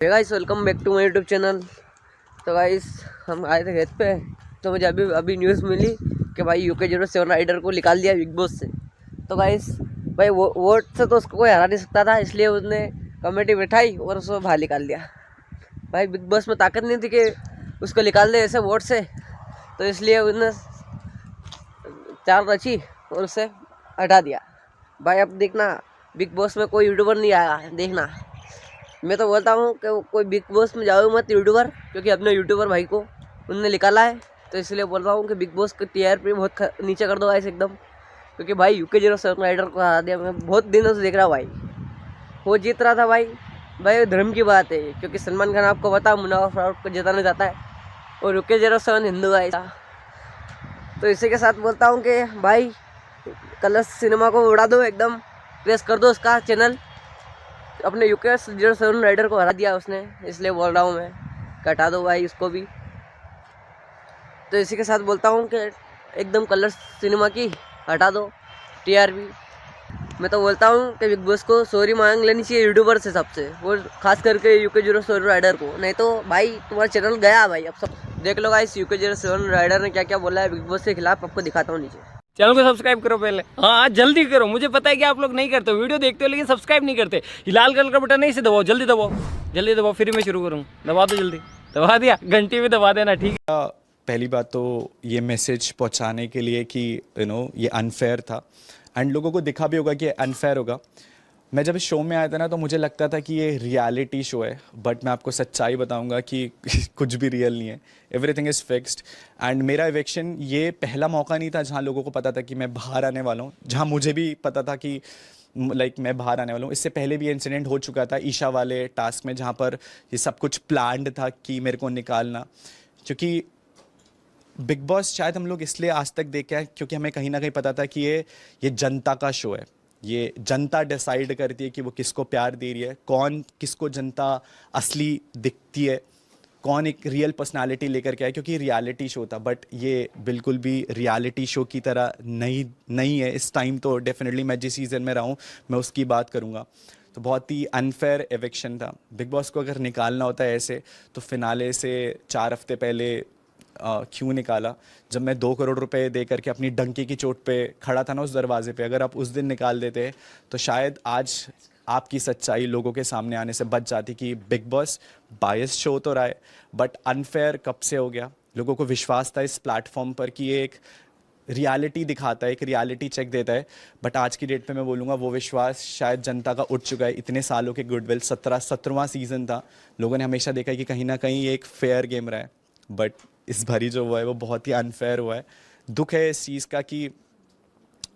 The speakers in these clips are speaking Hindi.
Guys welcome back to my YouTube channel. तो गाइस हम आए थे खेत पे, तो मुझे अभी अभी न्यूज़ मिली कि भाई UK07 राइडर को निकाल दिया बिग बॉस से। तो गाइस भाई वोट से तो उसको कोई हरा नहीं सकता था, इसलिए उसने कमेटी बैठाई और उसको बाहर निकाल दिया। भाई बिग बॉस में ताकत नहीं थी कि उसको निकाल दे ऐसे वोट से, तो इसलिए उसने चाल रची और उसे हटा दिया। भाई अब देखना बिग बॉस में कोई यूट्यूबर नहीं आया, देखना। मैं तो बोलता हूँ कि कोई बिग बॉस में जाओ मत यूट्यूबर, क्योंकि अपने यूट्यूबर भाई को उनने निकाला है। तो इसलिए बोल रहा हूँ कि बिग बॉस की TRP बहुत नीचे कर दो ऐसे एकदम, क्योंकि भाई UK07 राइडर को हरा दिया। मैं बहुत दिनों से देख रहा हूँ भाई, वो जीत रहा था भाई। भाई धर्म की बात है, क्योंकि सलमान खान आपको पता मुनाफा फारूक को जिताने जाता है और UK07 हिंदू है ऐसा। तो इसी के साथ बोलता हूँ कि भाई कलर्स सिनेमा को उड़ा दो एकदम, प्रेस कर दो उसका चैनल। अपने UK07 राइडर को हरा दिया उसने, इसलिए बोल रहा हूँ मैं कि हटा दो भाई उसको भी। तो इसी के साथ बोलता हूँ कि एकदम कलर्स सिनेमा की हटा दो TRP। मैं तो बोलता हूँ कि बिग बॉस को सॉरी मांग लेनी चाहिए यूट्यूबर से सबसे, वो खास करके UK07 राइडर को। नहीं तो भाई तुम्हारा चैनल गया भाई। अब सब देख लो गाइस UK07 राइडर ने क्या क्या बोला है बिग बॉस के खिलाफ, आपको दिखाता हूँ नीचे। चैनल को सब्सक्राइब करो पहले। हाँ जल्दी करो, मुझे पता है कि आप लोग नहीं करते हो, वीडियो देखते हो लेकिन सब्सक्राइब नहीं करते। ये लाल कलर का बटन नहीं से दबाओ, जल्दी दबाओ, जल्दी दबाओ, फिर मैं शुरू करूँ। दबा दो जल्दी, दबा दिया, घंटी भी दबा देना, ठीक है। पहली बात तो ये मैसेज पहुंचाने के लिए कि ये अनफेयर था एंड लोगों को दिखा भी होगा कि अनफेयर होगा। मैं जब इस शो में आया था ना तो मुझे लगता था कि ये रियलिटी शो है, बट मैं आपको सच्चाई बताऊंगा कि कुछ भी रियल नहीं है। एवरीथिंग इज़ फिक्स्ड एंड मेरा इवेक्शन ये पहला मौका नहीं था जहां लोगों को पता था कि मैं बाहर आने वाला हूँ, जहां मुझे भी पता था कि मैं बाहर आने वाला हूँ। इससे पहले भी इंसिडेंट हो चुका था ईशा वाले टास्क में, जहाँ पर ये सब कुछ प्लान्ड था कि मेरे को निकालना। क्योंकि बिग बॉस शायद हम लोग इसलिए आज तक देखे हैं क्योंकि हमें कहीं ना कहीं पता था कि ये जनता का शो है। ये जनता डिसाइड करती है कि वो किसको प्यार दे रही है, कौन किसको जनता असली दिखती है, कौन एक रियल पर्सनालिटी लेकर के आए, क्योंकि रियलिटी शो था। बट ये बिल्कुल भी रियलिटी शो की तरह नहीं है इस टाइम। तो डेफिनेटली मैं जिस सीज़न में रहा हूँ मैं उसकी बात करूँगा। तो बहुत ही अनफेयर एविक्शन था। बिग बॉस को अगर निकालना होता है ऐसे तो फिनाले से 4 हफ्ते पहले क्यों निकाला, जब मैं 2 करोड़ रुपए दे करके अपनी डंकी की चोट पे खड़ा था ना उस दरवाजे पे। अगर आप उस दिन निकाल देते तो शायद आज आपकी सच्चाई लोगों के सामने आने से बच जाती कि बिग बॉस बायस शो तो रहा है बट अनफेयर कब से हो गया। लोगों को विश्वास था इस प्लेटफॉर्म पर कि ये एक रियलिटी दिखाता है, एक रियलिटी चेक देता है। बट आज की डेट पे मैं बोलूँगा वो विश्वास शायद जनता का उठ चुका है। इतने सालों के गुडविल, 17वां सीज़न था, लोगों ने हमेशा देखा है कि कहीं ना कहीं ये एक फेयर गेम रहा है। बट इस बारी जो हुआ है वो बहुत ही अनफेयर हुआ है। दुख है इस चीज़ का कि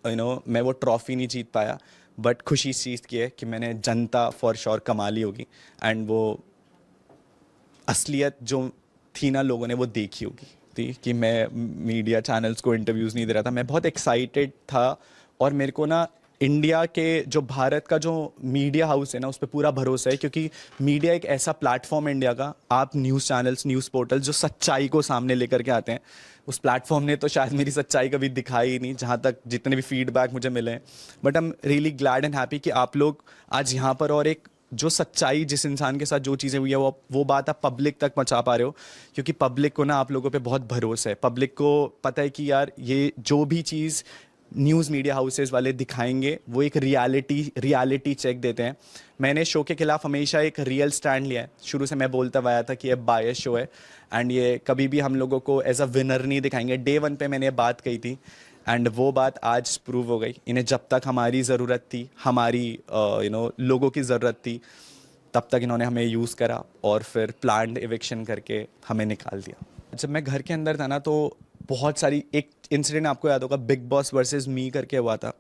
मैं वो ट्रॉफी नहीं जीत पाया, बट खुशी इस चीज़ की है कि मैंने जनता फॉर श्योर कमा ली होगी एंड वो असलियत जो थी ना लोगों ने वो देखी होगी थी कि मैं मीडिया चैनल्स को इंटरव्यूज़ नहीं दे रहा था। मैं बहुत एक्साइटेड था और मेरे को ना इंडिया के जो भारत का जो मीडिया हाउस है ना उस पर पूरा भरोसा है, क्योंकि मीडिया एक ऐसा प्लेटफॉर्म है इंडिया का, आप न्यूज़ चैनल्स, न्यूज़ पोर्टल जो सच्चाई को सामने लेकर के आते हैं, उस प्लेटफॉर्म ने तो शायद मेरी सच्चाई कभी दिखाई ही नहीं, जहाँ तक जितने भी फीडबैक मुझे मिले हैं। But I am really glad and happy कि आप लोग आज यहाँ पर और एक जो सच्चाई, जिस इंसान के साथ जो चीज़ें हुई है वो बात आप पब्लिक तक पहुँचा पा रहे हो। क्योंकि पब्लिक को ना आप लोगों पे बहुत भरोसा है। पब्लिक को पता है कि यार ये जो भी चीज़ न्यूज़ मीडिया हाउसेस वाले दिखाएंगे वो एक रियलिटी चेक देते हैं। मैंने शो के खिलाफ हमेशा एक रियल स्टैंड लिया है। शुरू से मैं बोलता आया था कि ये बायस शो है एंड ये कभी भी हम लोगों को एज अ विनर नहीं दिखाएंगे। डे 1 पे मैंने ये बात कही थी एंड वो बात आज प्रूव हो गई। इन्हें जब तक हमारी ज़रूरत थी, हमारी लोगों की ज़रूरत थी, तब तक इन्होंने हमें यूज़ करा और फिर प्लान्ड इविक्शन करके हमें निकाल दिया। जब मैं घर के अंदर था ना तो बहुत सारी, एक इंसिडेंट आपको याद होगा, बिग बॉस वर्सेस मी करके हुआ था।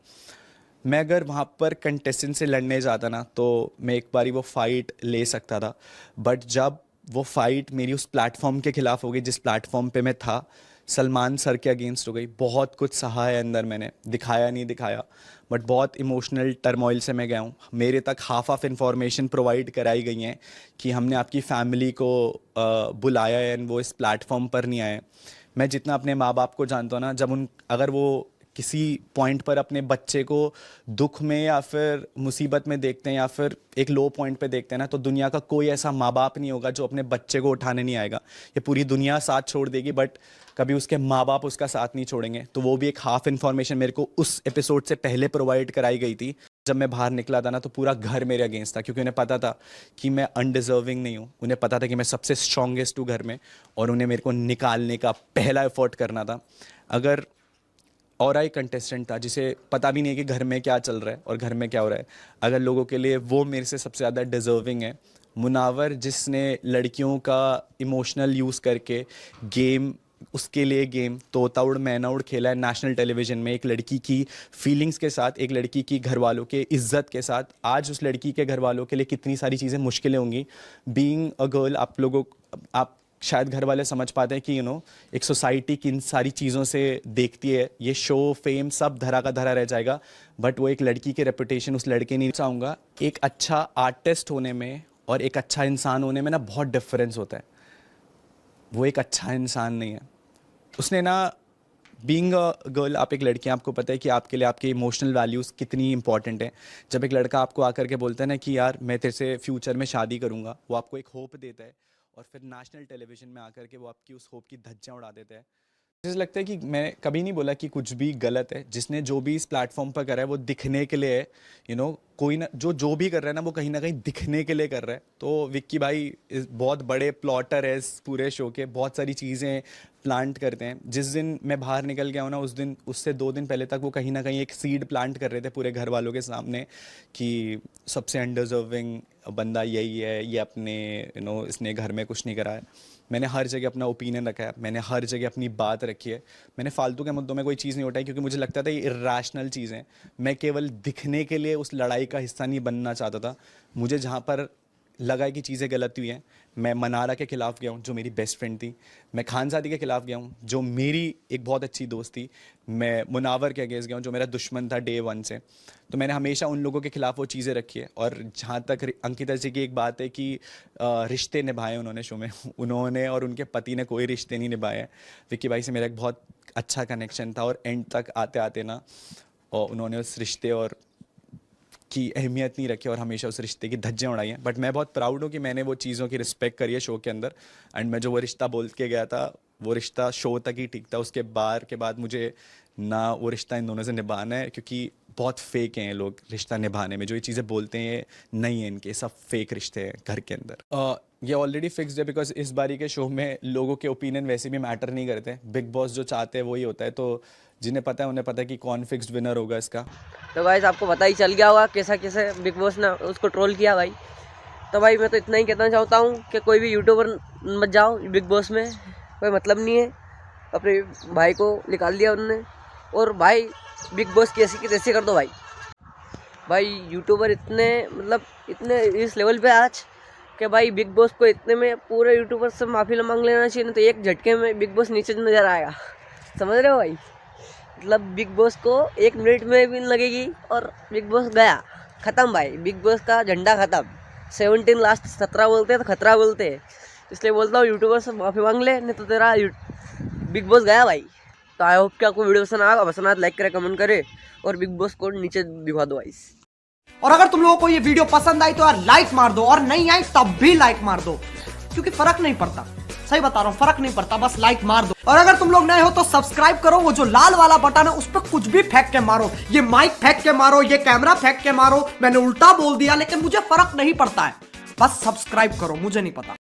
मैं अगर वहाँ पर कंटेस्टेंट से लड़ने जाता ना तो मैं एक बारी वो फाइट ले सकता था। बट जब वो फाइट मेरी उस प्लेटफॉर्म के खिलाफ हो गई जिस प्लेटफॉर्म पे मैं था, सलमान सर के अगेंस्ट हो गई। बहुत कुछ सहा है अंदर, मैंने दिखाया नहीं दिखाया, बट बहुत इमोशनल टर्मोइल से मैं गया हूँ। मेरे तक हाफ इंफॉर्मेशन प्रोवाइड कराई गई हैं कि हमने आपकी फैमिली को बुलाया है एंड वो इस प्लेटफॉर्म पर नहीं आए। मैं जितना अपने माँ बाप को जानता हूँ ना, जब अगर वो किसी पॉइंट पर अपने बच्चे को दुख में या फिर मुसीबत में देखते हैं या फिर एक लो पॉइंट पे देखते हैं ना, तो दुनिया का कोई ऐसा माँ बाप नहीं होगा जो अपने बच्चे को उठाने नहीं आएगा। ये पूरी दुनिया साथ छोड़ देगी बट कभी उसके माँ बाप उसका साथ नहीं छोड़ेंगे। तो वो भी एक हाफ इन्फॉर्मेशन मेरे को उस एपिसोड से पहले प्रोवाइड कराई गई थी। जब मैं बाहर निकला था ना तो पूरा घर मेरे अगेंस्ट था, क्योंकि उन्हें पता था कि मैं अनडिजर्विंग नहीं हूँ। उन्हें पता था कि मैं सबसे स्ट्रॉन्गेस्ट हूँ घर में, और उन्हें मेरे को निकालने का पहला एफर्ट करना था। अगर और एक कंटेस्टेंट था जिसे पता भी नहीं है कि घर में क्या चल रहा है और घर में क्या हो रहा है, अगर लोगों के लिए वो मेरे से सबसे ज़्यादा डिजर्विंग है। मुनावर, जिसने लड़कियों का इमोशनल यूज़ करके गेम, उसके लिए गेम तोता उड़ मैना उड़ खेला है नेशनल टेलीविजन में, एक लड़की की फीलिंग्स के साथ, एक लड़की की घर वालों के इज्जत के साथ। आज उस लड़की के घर वालों के लिए कितनी सारी चीज़ें मुश्किलें होंगी बीइंग अ गर्ल। आप शायद घर वाले समझ पाते हैं कि एक सोसाइटी किन सारी चीज़ों से देखती है। ये शो फेम सब धरा का धरा रह जाएगा, बट वो एक लड़की की रेपुटेशन उस लड़के नहीं चाहूँगा। एक अच्छा आर्टिस्ट होने में और एक अच्छा इंसान होने में ना बहुत डिफरेंस होता है। वो एक अच्छा इंसान नहीं है। उसने ना बीइंग अ गर्ल, आप एक लड़की हैं, आपको पता है कि आपके लिए आपके इमोशनल वैल्यूज़ कितनी इंपॉर्टेंट है। जब एक लड़का आपको आकर के बोलता है ना कि यार मैं तेरे से फ्यूचर में शादी करूँगा, वो आपको एक होप देता है, और फिर नेशनल टेलीविजन में आकर के वो आपकी उस होप की धज्जियाँ उड़ा देता है। मुझे लगता है कि मैं कभी नहीं बोला कि कुछ भी गलत है। जिसने जो भी इस प्लेटफॉर्म पर करा है वो दिखने के लिए है। कोई ना जो भी कर रहा है ना वो कहीं ना कहीं दिखने के लिए कर रहा है। तो विक्की भाई बहुत बड़े प्लॉटर है इस पूरे शो के, बहुत सारी चीज़ें प्लांट करते हैं। जिस दिन मैं बाहर निकल गया हूँ ना, उस दिन उससे 2 दिन पहले तक वो कहीं ना कहीं एक सीड प्लांट कर रहे थे पूरे घर वालों के सामने कि सबसे अनडिजर्विंग बंदा यही है, ये अपने इसने घर में कुछ नहीं करा है। मैंने हर जगह अपना ओपिनियन रखा है, मैंने हर जगह अपनी बात रखी है। मैंने फालतू के मुद्दों में कोई चीज़ नहीं उठाई, क्योंकि मुझे लगता था ये इर्रेशनल चीज़ें। मैं केवल दिखने के लिए उस लड़ाई का हिस्सा नहीं बनना चाहता था। मुझे जहाँ पर लगा है कि चीज़ें गलत हुई हैं, मैं मनारा के ख़िलाफ़ गया हूँ जो मेरी बेस्ट फ्रेंड थी, मैं खानज़ादी के ख़िलाफ़ गया हूँ जो मेरी एक बहुत अच्छी दोस्त थी, मैं मुनावर के अगेंस्ट गया हूँ जो मेरा दुश्मन था डे 1 से। तो मैंने हमेशा उन लोगों के ख़िलाफ़ वो चीज़ें रखी है। और जहाँ तक अंकिता जी की एक बात है कि रिश्ते निभाए उन्होंने शो में, उन्होंने और उनके पति ने कोई रिश्ते नहीं निभाए हैं। विक्की भाई से मेरा एक बहुत अच्छा कनेक्शन था, और एंड तक आते आते ना और उन्होंने उस रिश्ते और की अहमियत नहीं रखी और हमेशा उस रिश्ते की धज्जियाँ उड़ाई हैं। बट मैं बहुत प्राउड हूँ कि मैंने वो चीज़ों की रिस्पेक्ट करी है शो के अंदर। एंड मैं जो वो रिश्ता बोल के गया था, वो रिश्ता शो तक ही ठीक था। उसके बाहर के बाद मुझे ना वो रिश्ता इन दोनों से निभाना है, क्योंकि बहुत फेक हैं लोग रिश्ता निभाने में। जो ये चीज़ें बोलते हैं नहीं है, इनके सब फेक रिश्ते हैं घर के अंदर। ये ऑलरेडी फिक्स्ड है, बिकॉज इस बारी के शो में लोगों के ओपिनियन वैसे भी मैटर नहीं करते। बिग बॉस जो चाहते हैं वही होता है। तो जिन्हें पता है उन्हें पता है कि कौन फिक्स्ड विनर होगा इसका। तो गाइस आपको पता ही चल गया होगा कैसा कैसे बिग बॉस ने उसको ट्रोल किया भाई। तो भाई मैं तो इतना ही कहना चाहता हूँ कि कोई भी यूट्यूबर मत जाओ बिग बॉस में, कोई मतलब नहीं है। अपने भाई को निकाल दिया उन्होंने, और भाई बिग बॉस कैसी की तैसी कर दो भाई। यूट्यूबर इतने इतने इस लेवल पे आज कि भाई बिग बॉस को इतने में पूरे यूट्यूबर से माफ़ी मांग लेना चाहिए, नहीं तो एक झटके में बिग बॉस नीचे नज़र आएगा। समझ रहे हो भाई? बिग बॉस को 1 मिनट में भी लगेगी और बिग बॉस गया, ख़त्म भाई। बिग बॉस का झंडा ख़त्म। 17 लास्ट 17 बोलते हैं तो खतरा बोलते हैं। इसलिए बोलता हूँ यूट्यूबर से माफ़ी मांग ले, नहीं तो तेरा बिग बॉस गया भाई। तो आई होप कि आपको वीडियो पसंद आएगा, पसंद आए लाइक करें, कमेंट करें, और बिग बॉस को नीचे दिखा दो गाइस। और अगर तुम लोगों को ये वीडियो पसंद आई तो यार लाइक मार दो, और नहीं आई तब भी लाइक मार दो, क्योंकि फर्क नहीं पड़ता। सही बता रहा हूँ, फर्क नहीं पड़ता, बस लाइक मार दो। और अगर तुम लोग नए हो तो सब्सक्राइब करो, वो जो लाल वाला बटन है उस पर कुछ भी फेंक के मारो, ये माइक फेंक के मारो, ये कैमरा फेंक के मारो। मैंने उल्टा बोल दिया लेकिन मुझे फर्क नहीं पड़ता है, बस सब्सक्राइब करो, मुझे नहीं पता।